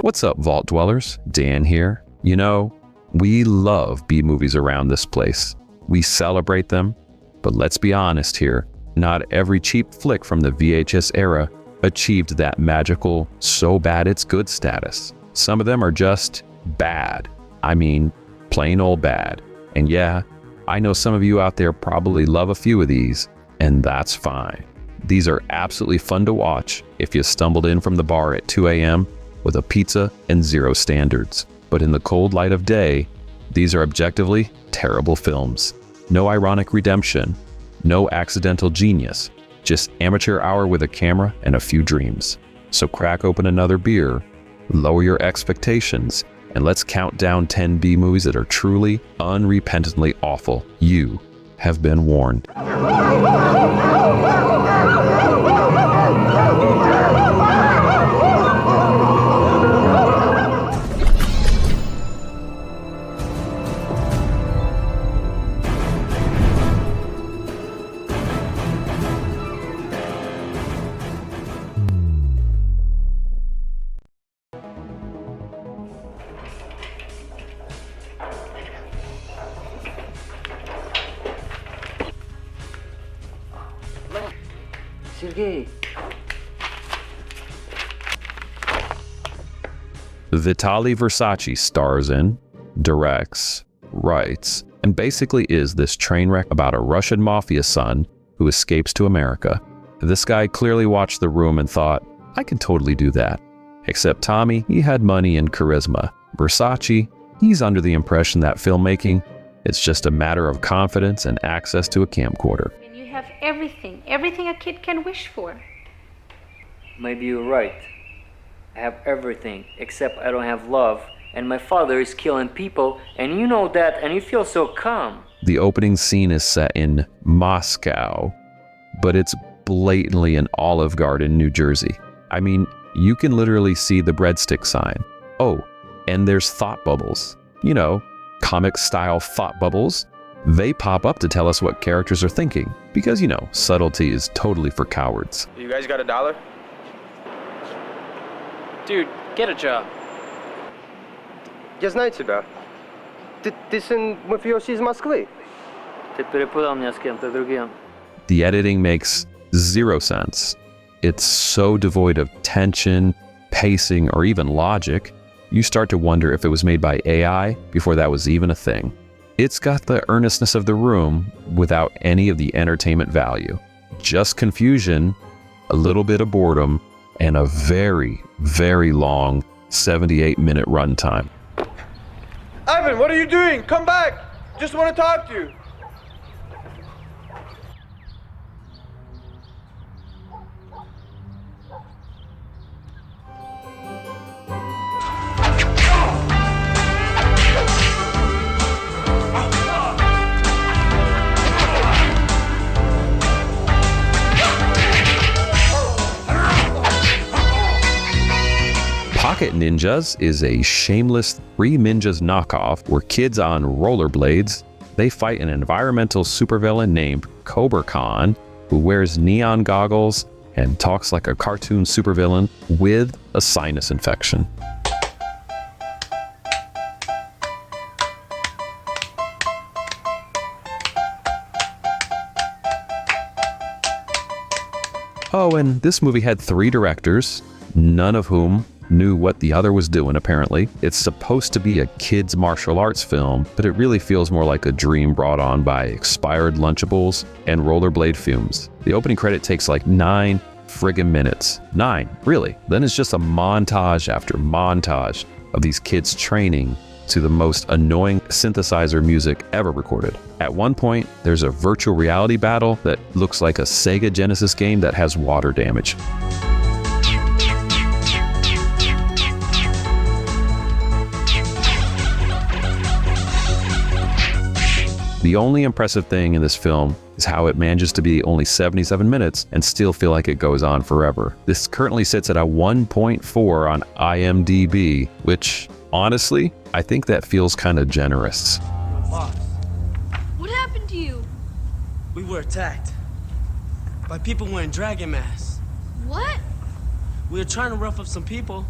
What's up, Vault Dwellers? Dan here. You know, we love B-movies around this place. We celebrate them, but let's be honest here, not every cheap flick from the VHS era achieved that magical, so bad it's good status. Some of them are just bad. I mean, plain old bad. And yeah, I know some of you out there probably love a few of these, and that's fine. These are absolutely fun to watch if you stumbled in from the bar at 2 a.m. with a pizza and zero standards. But in the cold light of day, these are objectively terrible films. No ironic redemption, no accidental genius, just amateur hour with a camera and a few dreams. So crack open another beer, lower your expectations, and let's count down 10 B movies that are truly, unrepentantly awful. You have been warned. Vitali Versace stars in, directs, writes, and basically is this train wreck about a Russian mafia son who escapes to America. This guy clearly watched The Room and thought, I can totally do that. Except Tommy, he had money and charisma. Versace, he's under the impression that filmmaking, it's just a matter of confidence and access to a camcorder. And you have everything a kid can wish for. Maybe you're right. I have everything, except I don't have love, and my father is killing people, and you know that, and you feel so calm. The opening scene is set in Moscow, but it's blatantly an Olive Garden, New Jersey. I mean, you can literally see the breadstick sign. Oh, and there's thought bubbles. You know, comic-style thought bubbles. They pop up to tell us what characters are thinking, because, you know, subtlety is totally for cowards. You guys got $1? Dude, get a job. Я знаю тебя. Ты сын мафиози из Москвы. Ты перепутал меня с кем-то другим. The editing makes zero sense. It's so devoid of tension, pacing, or even logic, you start to wonder if it was made by AI before that was even a thing. It's got the earnestness of The Room without any of the entertainment value. Just confusion, a little bit of boredom, and a very, very long 78-minute runtime. Ivan, what are you doing? Come back! Just want to talk to you. Pocket Ninjas is a shameless Three Ninjas knockoff where kids on rollerblades, they fight an environmental supervillain named Cobra Khan who wears neon goggles and talks like a cartoon supervillain with a sinus infection. Oh, and this movie had 3 directors, none of whom knew what the other was doing, apparently. It's supposed to be a kids' martial arts film, but it really feels more like a dream brought on by expired Lunchables and rollerblade fumes. The opening credit takes like 9 friggin' minutes. 9, really. Then it's just a montage after montage of these kids training to the most annoying synthesizer music ever recorded. At one point, there's a virtual reality battle that looks like a Sega Genesis game that has water damage. The only impressive thing in this film is how it manages to be only 77 minutes and still feel like it goes on forever. This currently sits at a 1.4 on IMDb, which, honestly, I think that feels kind of generous. Boss, What happened to you? we were attacked by people wearing dragon masks. What? We were trying to rough up some people,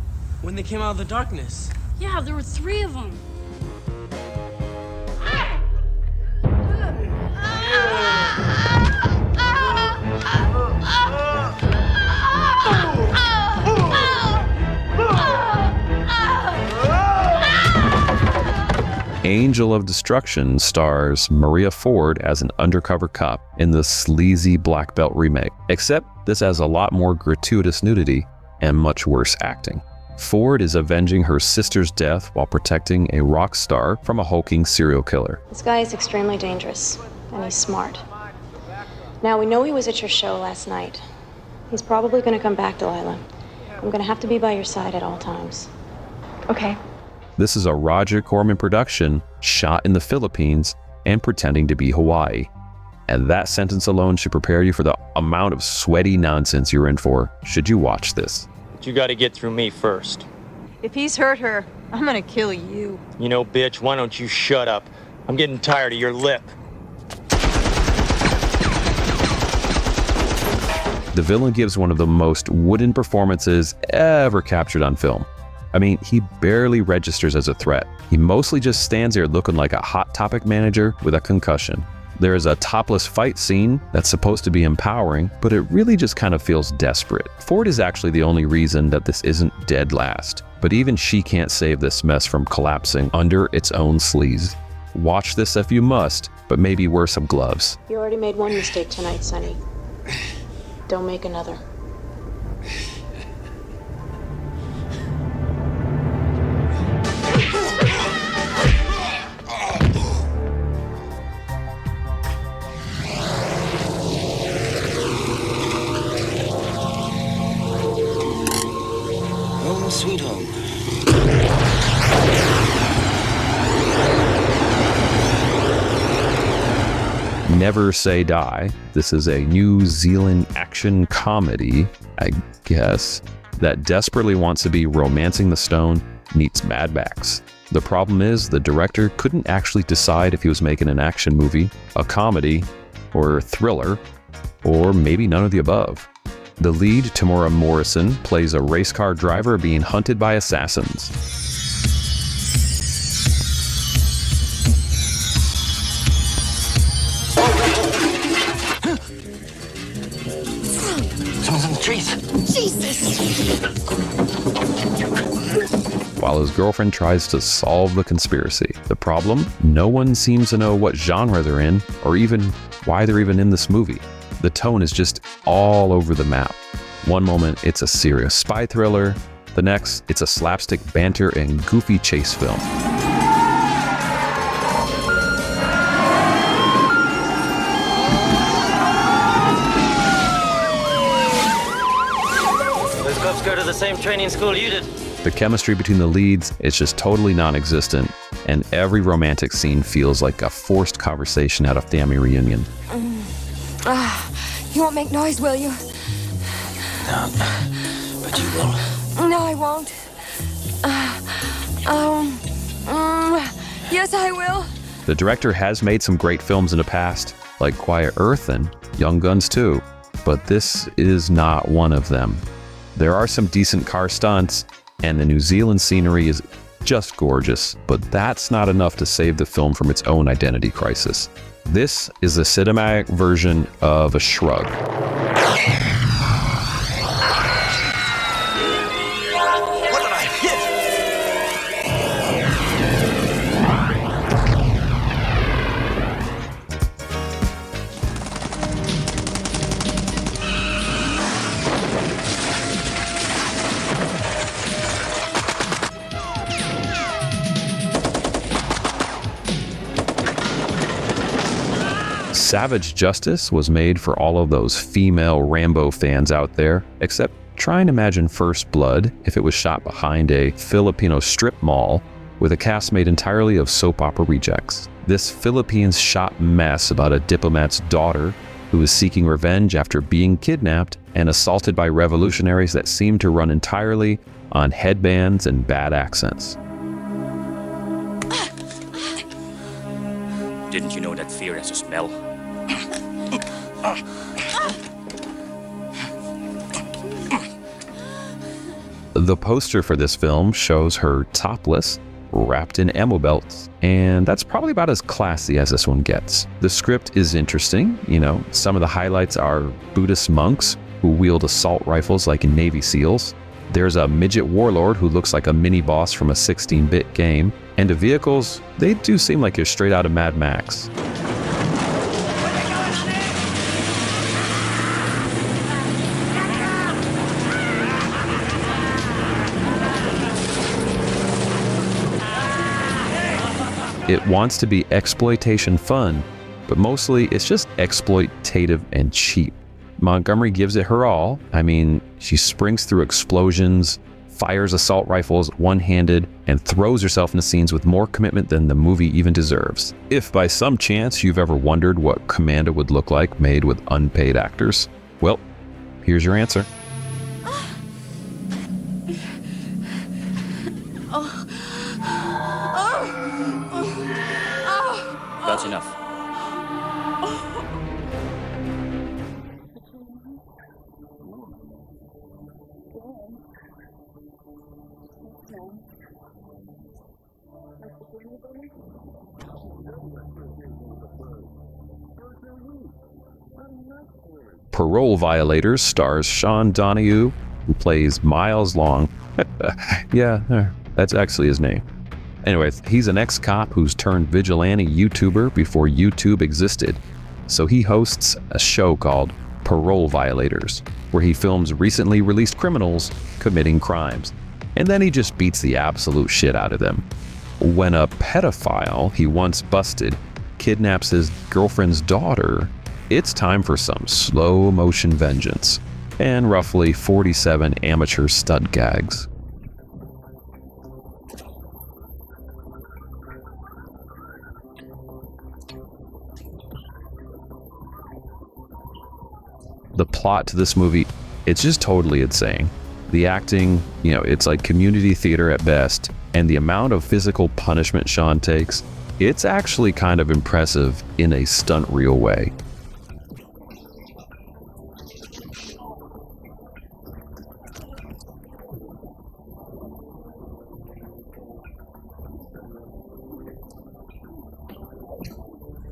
When they came out of the darkness. Yeah, there were 3 of them. Angel of Destruction stars Maria Ford as an undercover cop in the sleazy Black Belt remake, except this has a lot more gratuitous nudity and much worse acting. Ford is avenging her sister's death while protecting a rock star from a hulking serial killer. This guy is extremely dangerous, and he's smart. Now, we know he was at your show last night. He's probably going to come back, Delilah. I'm going to have to be by your side at all times. Okay. This is a Roger Corman production shot in the Philippines and pretending to be Hawaii. And that sentence alone should prepare you for the amount of sweaty nonsense you're in for should you watch this. But you gotta get through me first. If he's hurt her, I'm gonna kill you. You know, bitch, why don't you shut up? I'm getting tired of your lip. The villain gives one of the most wooden performances ever captured on film. I mean, he barely registers as a threat. He mostly just stands there looking like a Hot Topic manager with a concussion. There is a topless fight scene that's supposed to be empowering, but it really just kind of feels desperate. Ford is actually the only reason that this isn't dead last, but even she can't save this mess from collapsing under its own sleaze. Watch this if you must, but maybe wear some gloves. You already made one mistake tonight, Sonny. Don't make another. Home sweet home. Never Say Die. This is a New Zealand action comedy, I guess, that desperately wants to be Romancing the Stone meets Mad Max. The problem is the director couldn't actually decide if he was making an action movie, a comedy, or a thriller, or maybe none of the above. The lead, Tamora Morrison, plays a race car driver being hunted by assassins. Someone's in the trees. While his girlfriend tries to solve the conspiracy. The problem? No one seems to know what genre they're in, or even why they're even in this movie. The tone is just all over the map. One moment, it's a serious spy thriller. The next, it's a slapstick banter and goofy chase film. Those cops go to the same training school you did. The chemistry between the leads is just totally non-existent, and every romantic scene feels like a forced conversation at a family reunion. You won't make noise, will you? No, but you will. No, I won't. Yes, I will. The director has made some great films in the past, like Quiet Earth and Young Guns 2, but this is not one of them. There are some decent car stunts, and the New Zealand scenery is just gorgeous, but that's not enough to save the film from its own identity crisis. This is the cinematic version of a shrug. What did I hit? Savage Justice was made for all of those female Rambo fans out there, except try and imagine First Blood if it was shot behind a Filipino strip mall with a cast made entirely of soap opera rejects. This Philippines shot mess about a diplomat's daughter who is seeking revenge after being kidnapped and assaulted by revolutionaries that seem to run entirely on headbands and bad accents. Didn't you know that fear has a smell? The poster for this film shows her topless, wrapped in ammo belts, and that's probably about as classy as this one gets. The script is interesting, some of the highlights are Buddhist monks who wield assault rifles like in Navy SEALs. There's a midget warlord who looks like a mini-boss from a 16-bit game, and the vehicles, they do seem like you're straight out of Mad Max. It wants to be exploitation fun, but mostly it's just exploitative and cheap. Montgomery gives it her all. I mean, she springs through explosions, fires assault rifles one-handed, and throws herself into scenes with more commitment than the movie even deserves. If by some chance you've ever wondered what Commando would look like made with unpaid actors, well, here's your answer. That's enough. Parole Violators stars Sean Donahue, who plays Miles Long. Yeah, that's actually his name. Anyways, he's an ex-cop who's turned vigilante YouTuber before YouTube existed. So he hosts a show called Parole Violators, where he films recently released criminals committing crimes. And then he just beats the absolute shit out of them. When a pedophile he once busted kidnaps his girlfriend's daughter, it's time for some slow-motion vengeance and roughly 47 amateur stunt gags. The plot to this movie, it's just totally insane. The acting, it's like community theater at best, and the amount of physical punishment Sean takes, it's actually kind of impressive in a stunt reel way.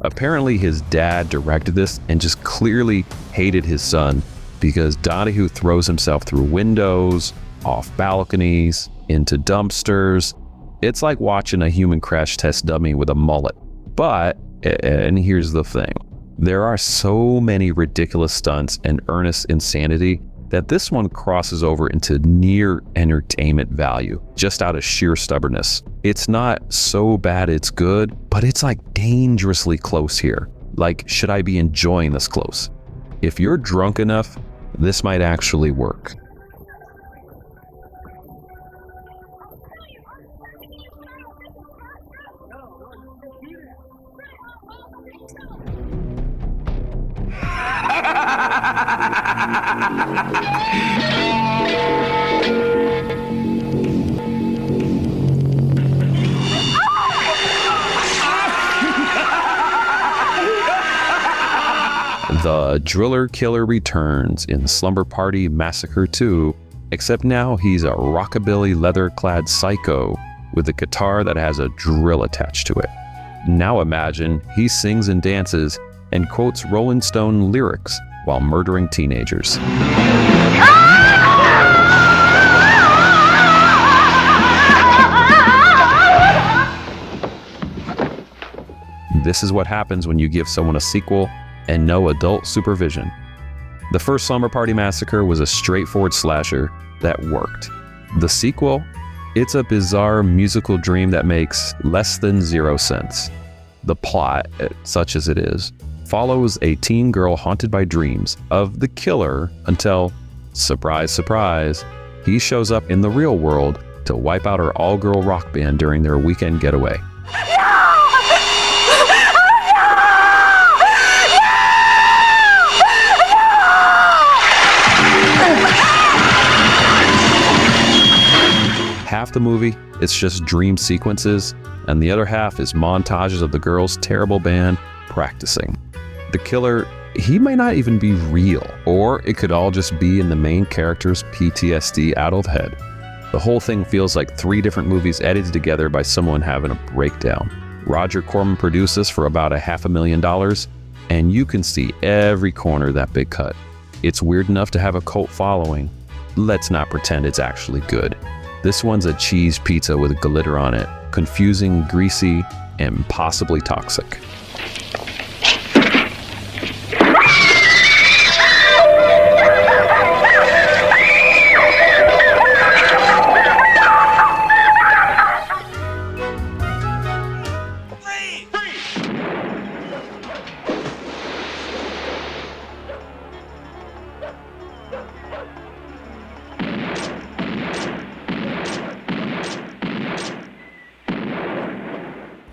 Apparently his dad directed this and just clearly hated his son because Donahue throws himself through windows, off balconies, into dumpsters. It's like watching a human crash test dummy with a mullet. But, and here's the thing, there are so many ridiculous stunts and earnest insanity that this one crosses over into near entertainment value, just out of sheer stubbornness. It's not so bad it's good, but it's like dangerously close here. Like, should I be enjoying this close? If you're drunk enough, this might actually work. The driller killer returns in Slumber Party Massacre 2, except now he's a rockabilly leather-clad psycho with a guitar that has a drill attached to it. Now imagine he sings and dances and quotes Rolling Stone lyrics while murdering teenagers. This is what happens when you give someone a sequel and no adult supervision. The first Slumber Party Massacre was a straightforward slasher that worked. The sequel, it's a bizarre musical dream that makes less than 0 sense. The plot, such as it is, follows a teen girl haunted by dreams of the killer until, surprise, surprise, he shows up in the real world to wipe out her all-girl rock band during their weekend getaway. Half the movie, it's just dream sequences, and the other half is montages of the girl's terrible band practicing. The killer, he may not even be real, or it could all just be in the main character's PTSD addled head. The whole thing feels like 3 different movies edited together by someone having a breakdown. Roger Corman produced this for about $500,000, and you can see every corner of that big cut. It's weird enough to have a cult following. Let's not pretend it's actually good. This one's a cheese pizza with glitter on it, confusing, greasy, and possibly toxic.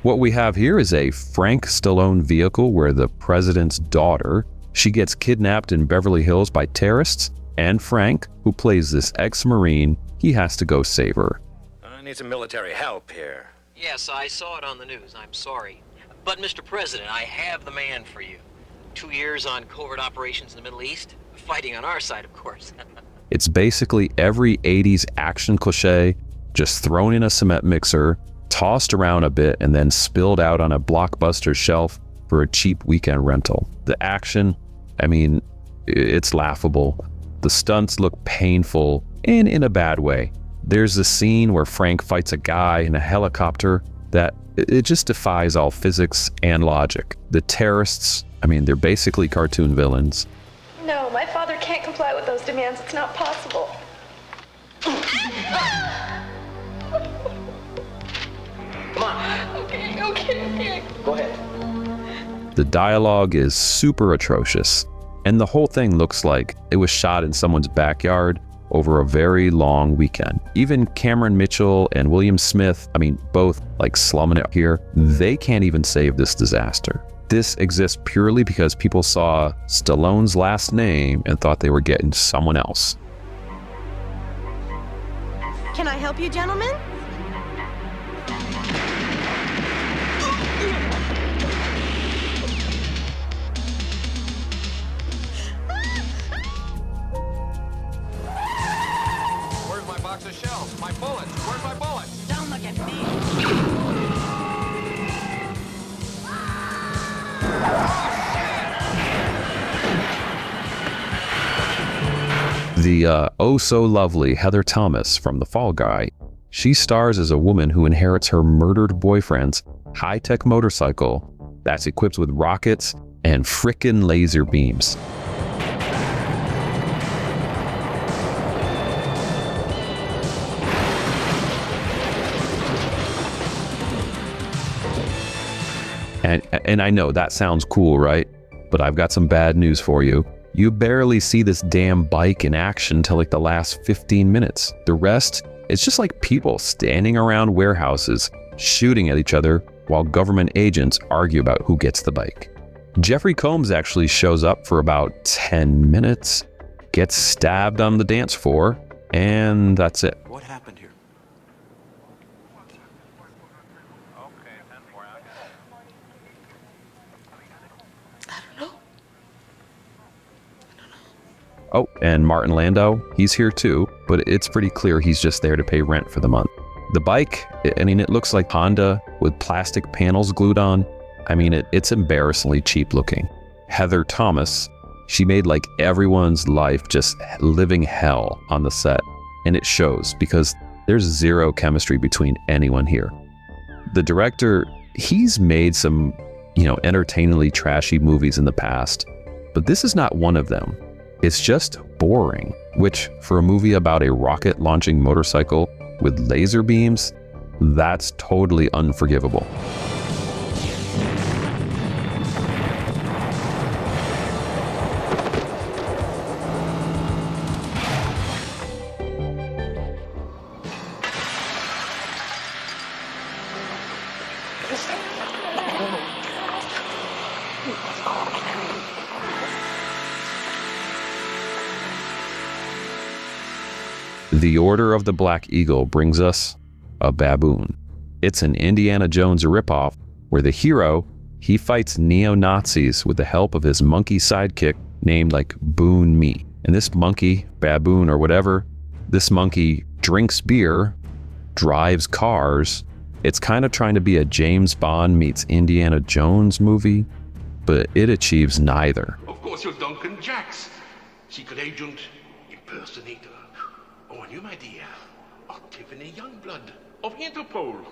What we have here is a Frank Stallone vehicle where the president's daughter, she gets kidnapped in Beverly Hills by terrorists, and Frank, who plays this ex-Marine, he has to go save her. I need some military help here. Yes, I saw it on the news. I'm sorry. But, Mr. President, I have the man for you. 2 years on covert operations in the Middle East, fighting on our side, of course. It's basically every 80s action cliche, just thrown in a cement mixer, tossed around a bit, and then spilled out on a Blockbuster shelf for a cheap weekend rental. The action, I mean, it's laughable. The stunts look painful, and in a bad way. There's a scene where Frank fights a guy in a helicopter that it just defies all physics and logic. The terrorists, I mean, they're basically cartoon villains. No, my father can't comply with those demands. It's not possible. Come on. Okay. Go ahead. The dialogue is super atrocious, and the whole thing looks like it was shot in someone's backyard over a very long weekend. Even Cameron Mitchell and William Smith, I mean, both like slumming it here, they can't even save this disaster. This exists purely because people saw Stallone's last name and thought they were getting someone else. Can I help you, gentlemen? Where's my box of shells? My bullets? Where's my bullets? Don't look at me. The oh-so-lovely Heather Thomas from The Fall Guy, she stars as a woman who inherits her murdered boyfriend's high-tech motorcycle that's equipped with rockets and frickin' laser beams. And I know that sounds cool, right? But I've got some bad news for you. You barely see this damn bike in action till like the last 15 minutes. The rest, it's just like people standing around warehouses, shooting at each other while government agents argue about who gets the bike. Jeffrey Combs actually shows up for about 10 minutes, gets stabbed on the dance floor, and that's it. What happened here? Oh, and Martin Landau, he's here too, but it's pretty clear he's just there to pay rent for the month. The bike, I mean, it looks like Honda with plastic panels glued on. I mean, it's embarrassingly cheap looking. Heather Thomas, she made like everyone's life just living hell on the set. And it shows because there's zero chemistry between anyone here. The director, he's made some, entertainingly trashy movies in the past, but this is not one of them. It's just boring, which for a movie about a rocket launching motorcycle with laser beams, that's totally unforgivable. The Order of the Black Eagle brings us a baboon. It's an Indiana Jones ripoff where the hero, he fights neo-Nazis with the help of his monkey sidekick named like Boon Me. And this monkey, baboon or whatever, this monkey drinks beer, drives cars. It's kind of trying to be a James Bond meets Indiana Jones movie, but it achieves neither. Of course, you're Duncan Jacks, secret agent, impersonator. Oh, and you, my dear, are Tiffany Youngblood of Interpol.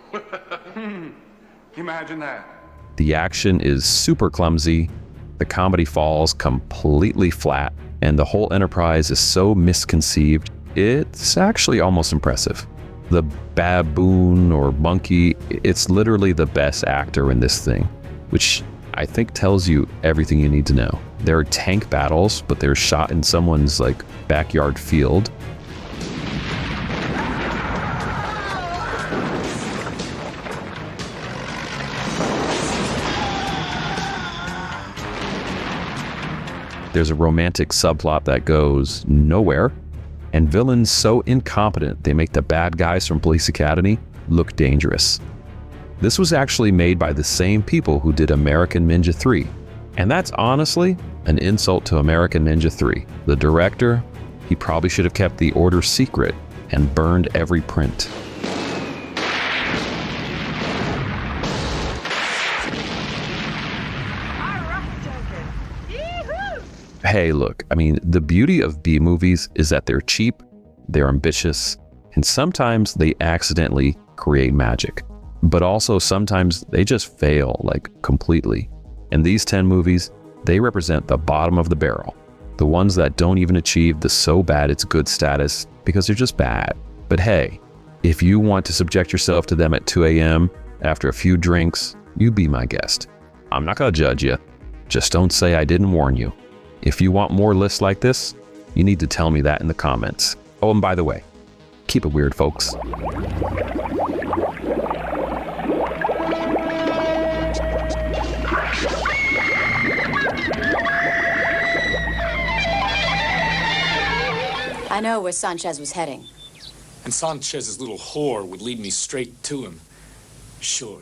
Imagine that. The action is super clumsy, the comedy falls completely flat, and the whole enterprise is so misconceived, it's actually almost impressive. The baboon or monkey, it's literally the best actor in this thing, which I think tells you everything you need to know. There are tank battles, but they're shot in someone's backyard field. There's a romantic subplot that goes nowhere, and villains so incompetent they make the bad guys from Police Academy look dangerous. This was actually made by the same people who did American Ninja 3, and that's honestly an insult to American Ninja 3. The director, he probably should have kept the order secret and burned every print. Hey, look, I mean, the beauty of B movies is that they're cheap, they're ambitious, and sometimes they accidentally create magic. But also sometimes they just fail, completely. And these 10 movies, they represent the bottom of the barrel. The ones that don't even achieve the so bad it's good status because they're just bad. But hey, if you want to subject yourself to them at 2 a.m. after a few drinks, you be my guest. I'm not gonna judge you. Just don't say I didn't warn you. If you want more lists like this, you need to tell me that in the comments. Oh, and by the way, keep it weird, folks. I know where Sanchez was heading. And Sanchez's little whore would lead me straight to him. Sure.